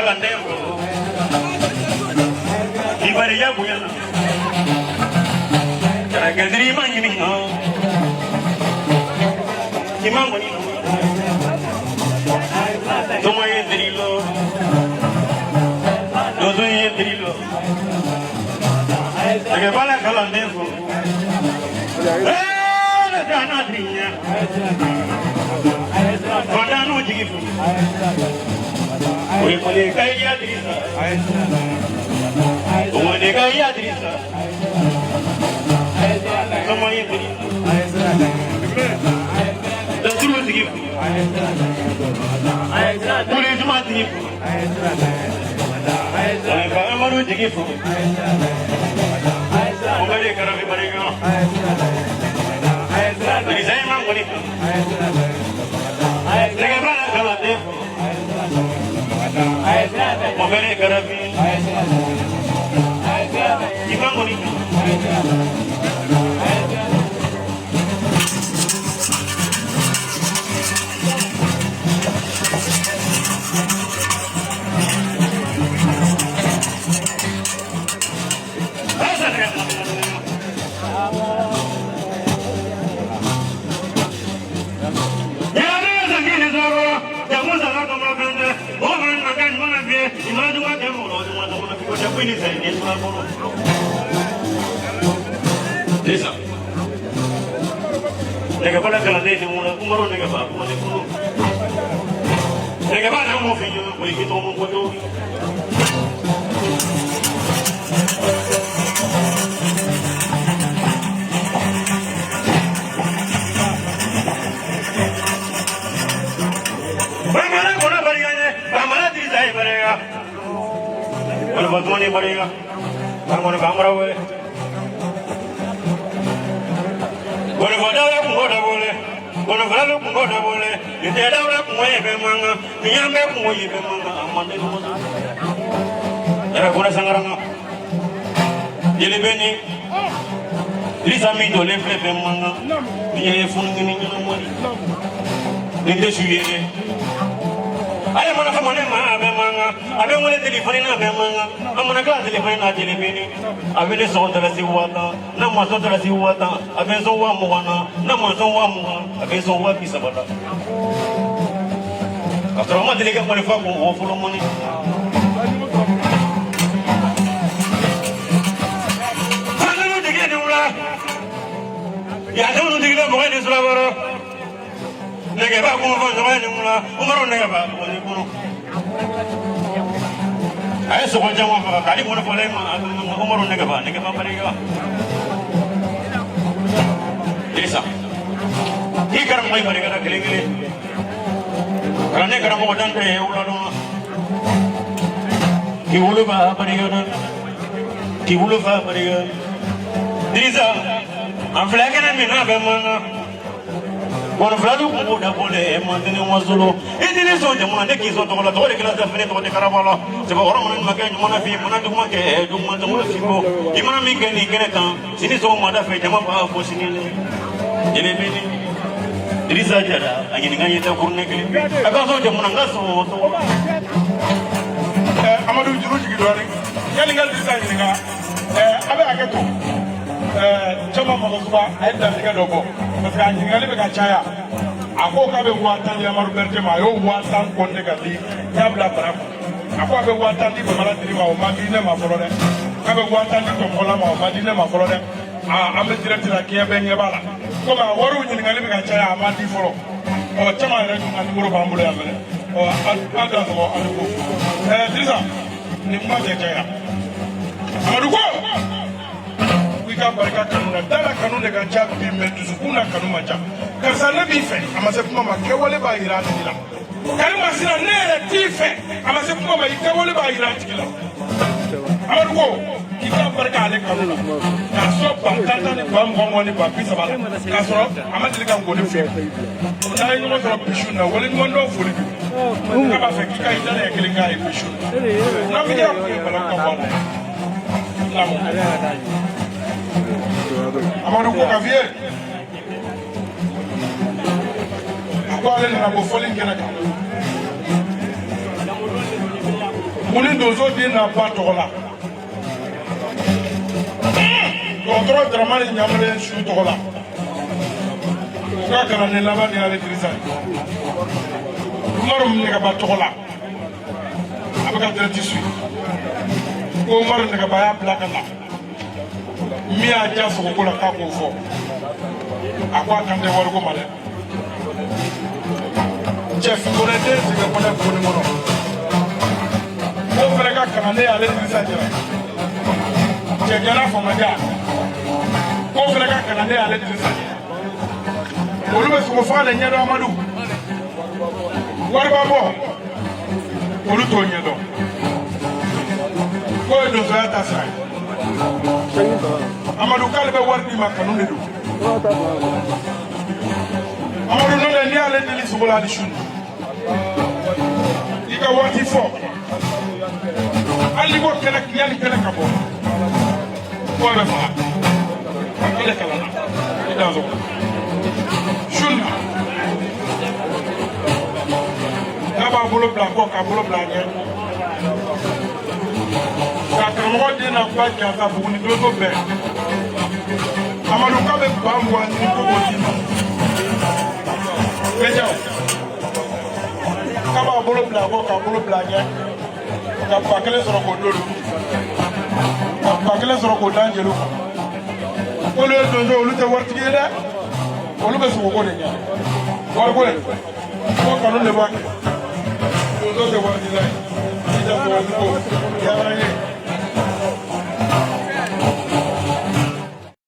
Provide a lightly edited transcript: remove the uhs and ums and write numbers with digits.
kalandembo ibari ya buya cara gendri mangini kimango ni tomo yendrilo dozo yendrilo age bala kalandembo dana drinya Fadano jigifu Oye mole kai ya drisa Oye kai ya drisa Sama ye drisa Dasuru jigifu Pule juma jigifu Oye bagamaru jigifu Omale karabi barega Nisai mangoni Negara kalate Mogere karabi Imangoni Desa. Nega pada kala desa mula umaro nega ba mule kuno. Nega ba na mo filho ko ikito mo koto. Bamara kona bariga ne, bamara diri jai barega. Kalau batuan ni barega. Bamara bamara boleh. Boleh bodoh bodoh boleh, boleh berlalu bodoh boleh. Di dalam orang kumai bemanga, niam kumai bemanga, aman deh semua. Era guna sangaranga. Jadi beni, di sami dole play bemanga, dia phone ni ni nama ni. Dia suye. Ayah mana kamu mana bemanga, abe mana telefon na bemanga, amana kelas telefon na telefoni, abe ni saudara si wata, nama saudara si wata, abe saudara muana, nama saudara muana, abe saudara bisa bata. Kalau mana telefon mana fakum, offer mana? Mana lu tiga ni mula? Ya tu lu tiga bukan di Surabaya. Nega ba kuma fa zama ne mula umaro nega ba woni kuno ay so ko jama fa kali mo fa lay ma umaro nega ba pare ga desa ki karam mai pare ga kele kele karane karam mo dan te ulo do ki ulo ba pare ga ki ulo fa pare ga desa am flagana mi na ba ma Wana fulani kuboda bole mandini wazulu idini so jamana de kiso to la to le kila zafene to de karabala seba ora mana maga mana fi mana duma ke duma duma fibo imana mi gani gene kan sini so mada fe jama ba fo sini le jene beni dirisa jara agini ngani ta kurne ke aka so jamana ngaso to amadu juru jigi do rek yali ngal dirisa ni nga abe aketo chama magosuba aida diga dogo parce que ngali be ka chaya ako ka be watan ya maru berte ma yo watan konde ka di tabla bara ako be watan di mala diri ma o madine ma folo de ka be watan di to kola ma o madine ma folo de ambe direct la kiya be ngabala ko ma waru ni ngali be ka chaya amadi folo o chama re ngani muro bambulo ya mele o ada so alugo disa ni ma je chaya alugo ka barika kanuna dala kanu de ganja bi medusu kuna kanu maja karsa ne bi fe amase kuma ma kewole ba ira tila kanu masina ne ti fe amase kuma ma kewole ba ira tila arugo kita barika ale kanuna ka so ba tata ni ba mo ni ba pisa bala ka so amade ka ngoni fe na yi no so bishu na wole ngo ndo furi ka ba fe kika ita na ekele ga bishu na mi ya ko bala ko ba Amadou ko kafiye ako ale na bo folin kena ka Muni donso den n'a ba tɔgɔ la dɔgɔtɔrɔ Dramani Ɲamalen su tɔgɔ la u ka kalanden laban ni ale Dirisa Umaru Nɛgɛba tɔgɔ la a bɛ ka direct suit ko Umaru Nɛgɛba y'a bila ka na min y'a diya sogoko la k'a k'o fɔ a ko a kan tɛ wariko ma dɛ cɛ Fikɔnɛden Sɛgɛkɔnɛ Buguni kɔnɔ ko fɛnɛ ka kalanden ale Dirisa Jara cɛ Jara Famaja ko fɛnɛ ka kalanden ale Dirisa olu bɛ sogo faga de ɲɛdɔn Amadu wariba bɔ olu t'o ɲɛdɔn k'o ye donsoya ta sira ye Amadu k'ale bɛ wari d'i ma kanu de don Amadu n'o tɛ n'i y'ale deli sogo la hali sini i ka waati fɔ hali n'i ko kɛnɛ yanni kɛnɛ ka bɔ k'o bɛ faga i de kalan na i da sɔgɔ suni n'a b'a bolo bila kɔ k'a bolo bila a ɲɛ ka karamɔgɔ den na k'a jansa Buguni donso bɛɛ Amadu k'a bɛ ba mugan ɲini ko k'o d'i ma Meja k'a b'a bolo bila kɔ k'a bolo bila a ɲɛ ka ba kelen sɔrɔ k'o dolu ka ba kelen sɔrɔ k'o da jeliw kan olu ye donso olu tɛ waritigi ye dɛ olu bɛ sogoko de ɲɛ wariko ye ko kanu de b'a kɛ donso tɛ waritigi la ye i tɛ sogoko yala ye